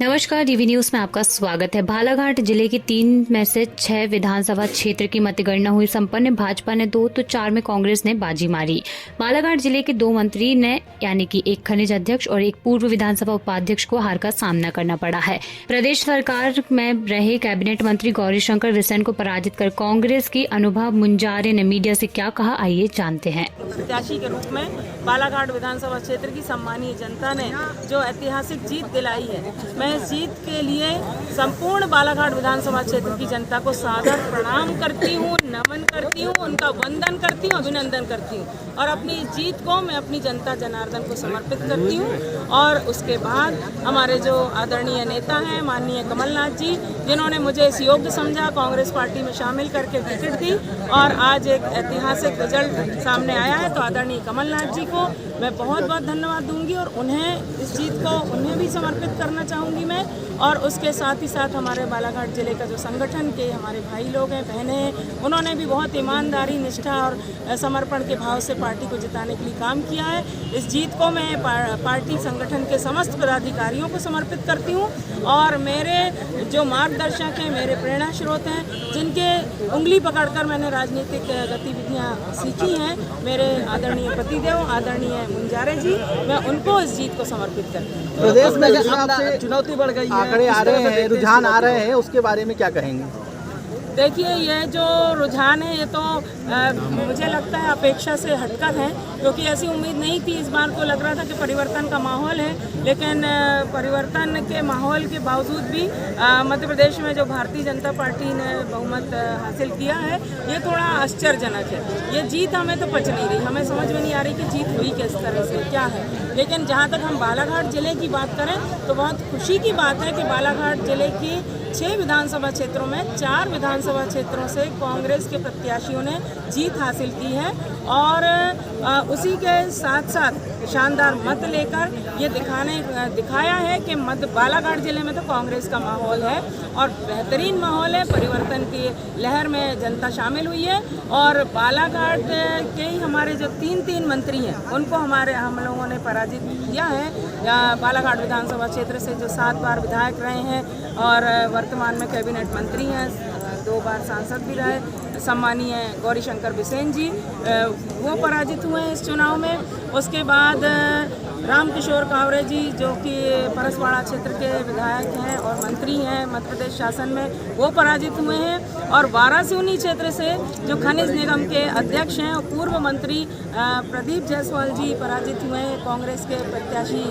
नमस्कार, DV news में आपका स्वागत है। बालाघाट जिले की 3 में से 6 विधानसभा क्षेत्र की मतगणना हुई संपन्न। भाजपा ने 2 तो 4 में कांग्रेस ने बाजी मारी। बालाघाट जिले के 2 मंत्री ने यानी कि एक खनिज अध्यक्ष और एक पूर्व विधानसभा उपाध्यक्ष को हार का सामना करना पड़ा है। प्रदेश सरकार में रहे कैबिनेट मंत्री गौरीशंकर बिसेन को पराजित कर कांग्रेस की अनुभव मुंजारे ने मीडिया से क्या कहा, आइए जानते हैं। प्रत्याशी के रूप में बालाघाट विधानसभा क्षेत्र की सम्मानीय जनता ने जो ऐतिहासिक जीत दिलाई है, मैं इस जीत के लिए संपूर्ण बालाघाट विधानसभा क्षेत्र की जनता को सादर प्रणाम करती हूँ, नमन करती हूँ, उनका वंदन करती हूँ, अभिनंदन करती हूँ और अपनी इस जीत को मैं अपनी जनता जनार्दन को समर्पित करती हूँ। और उसके बाद हमारे जो आदरणीय नेता हैं माननीय कमलनाथ जी, जिन्होंने मुझे इस योग्य समझा, कांग्रेस पार्टी में शामिल करके टिकट दी और आज एक ऐतिहासिक रिजल्ट सामने आया है, तो आदरणीय कमलनाथ जी को मैं बहुत बहुत धन्यवाद दूंगी और उन्हें इस जीत को उन्हें भी समर्पित करना चाहूँगी मैं। और उसके साथ ही साथ हमारे बालाघाट जिले का जो संगठन के हमारे भाई लोग हैं, बहनें हैं, उन्होंने भी बहुत ईमानदारी, निष्ठा और समर्पण के भाव से पार्टी को जिताने के लिए काम किया है। इस जीत को मैं पार्टी संगठन के समस्त पदाधिकारियों को समर्पित करती हूँ और मेरे जो मार्गदर्शक हैं, मेरे प्रेरणा स्रोत हैं, जिनके उंगली पकड़कर मैंने राजनीतिक गतिविधियाँ सीखी हैं, मेरे आदरणीय पतिदेव आदरणीय मुंजारे जी, मैं उनको इस जीत को समर्पित करती हूँ। प्रदेश में आपसे चुनौती बढ़ गई, आंकड़े आ रहे हैं, रुझान आ रहे हैं, उसके बारे में क्या कहेंगे? देखिए, ये जो रुझान है ये तो मुझे लगता है अपेक्षा से हटकर है, क्योंकि ऐसी उम्मीद नहीं थी। इस बार को लग रहा था कि परिवर्तन का माहौल है, लेकिन परिवर्तन के माहौल के बावजूद भी मध्य प्रदेश में जो भारतीय जनता पार्टी ने बहुमत हासिल किया है, ये थोड़ा आश्चर्यजनक है। ये जीत हमें तो पच नहीं रही, हमें समझ में नहीं आ रही कि जीत हुई किस तरह से, क्या है। लेकिन जहाँ तक हम बालाघाट जिले की बात करें तो बहुत खुशी की बात है कि बालाघाट जिले की 6 विधानसभा क्षेत्रों में 4 विधानसभा क्षेत्रों से कांग्रेस के प्रत्याशियों ने जीत हासिल की है और उसी के साथ साथ शानदार मत लेकर ये दिखाया है कि मध्य बालाघाट जिले में तो कांग्रेस का माहौल है और बेहतरीन माहौल है। परिवर्तन की लहर में जनता शामिल हुई है और बालाघाट के ही हमारे जो 3 मंत्री हैं, उनको हम लोगों ने पराजित किया है। बालाघाट विधानसभा क्षेत्र से जो 7 बार विधायक रहे हैं और वर्तमान में कैबिनेट मंत्री हैं, 2 बार सांसद भी रहे, सम्मानीय गौरीशंकर बिसेन जी, वो पराजित हुए हैं इस चुनाव में। उसके बाद रामकिशोर कावरे जी, जो कि परसवाड़ा क्षेत्र के विधायक हैं और मंत्री हैं मध्य प्रदेश शासन में, वो पराजित हुए हैं। और वारासिवनी क्षेत्र से जो खनिज निगम के अध्यक्ष हैं और पूर्व मंत्री प्रदीप जायसवाल जी पराजित हुए हैं कांग्रेस के प्रत्याशी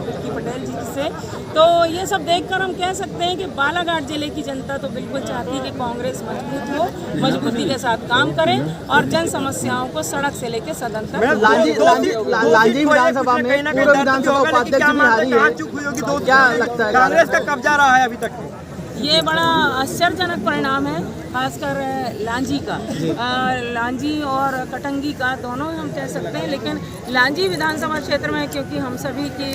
विक्की पटेल जी से। तो ये सब देखकर हम कह सकते हैं कि बालाघाट जिले की जनता तो बिल्कुल चाहती है कि कांग्रेस मजबूत हो, मजबूती के साथ काम करे और जन समस्याओं को सड़क से लेकर सदन तक। लांजी विधानसभा में पूर्व विधानसभा उपाध्यक्ष भी हारी है, क्या लगता है कांग्रेस का कब्जा रहा है अभी तक? ये बड़ा आश्चर्यजनक परिणाम है, खासकर लांजी का, लांजी और कटंगी का, दोनों हम कह सकते हैं। लेकिन लांजी विधानसभा क्षेत्र में क्योंकि हम सभी की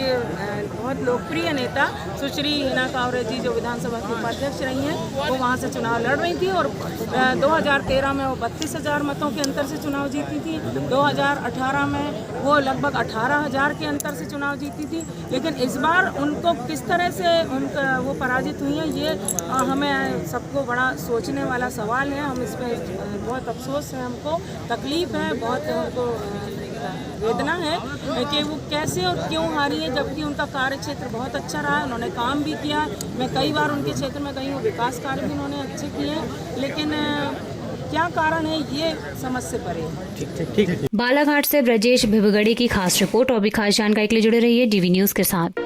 बहुत लोकप्रिय नेता सुश्री हिना कावरे जी, जो विधानसभा की उपाध्यक्ष रही हैं, वो वहाँ से चुनाव लड़ रही थी और 2013 में वो 32,000 मतों के अंतर से चुनाव जीती थी। 2018 में वो लगभग 18,000 के अंतर से चुनाव जीती थी। लेकिन इस बार उनको किस तरह से उनका वो पराजित हुई है, ये हमें सबको बड़ा सोचने वाला सवाल है। हम इस पर बहुत अफसोस है, हमको तकलीफ है, बहुत हमको वेदना है कि वो कैसे और क्यों हारी है, जबकि उनका कार्य क्षेत्र बहुत अच्छा रहा है, उन्होंने काम भी किया। मैं कई बार उनके क्षेत्र में गई हूँ, विकास कार्य भी उन्होंने अच्छे किए हैं, लेकिन क्या कारण है ये समझ से परे। ठीक। बालाघाट से ब्रजेश भिवगड़े की खास रिपोर्ट और भी खास जानकारी के लिए जुड़े रहिए डीवी न्यूज के साथ।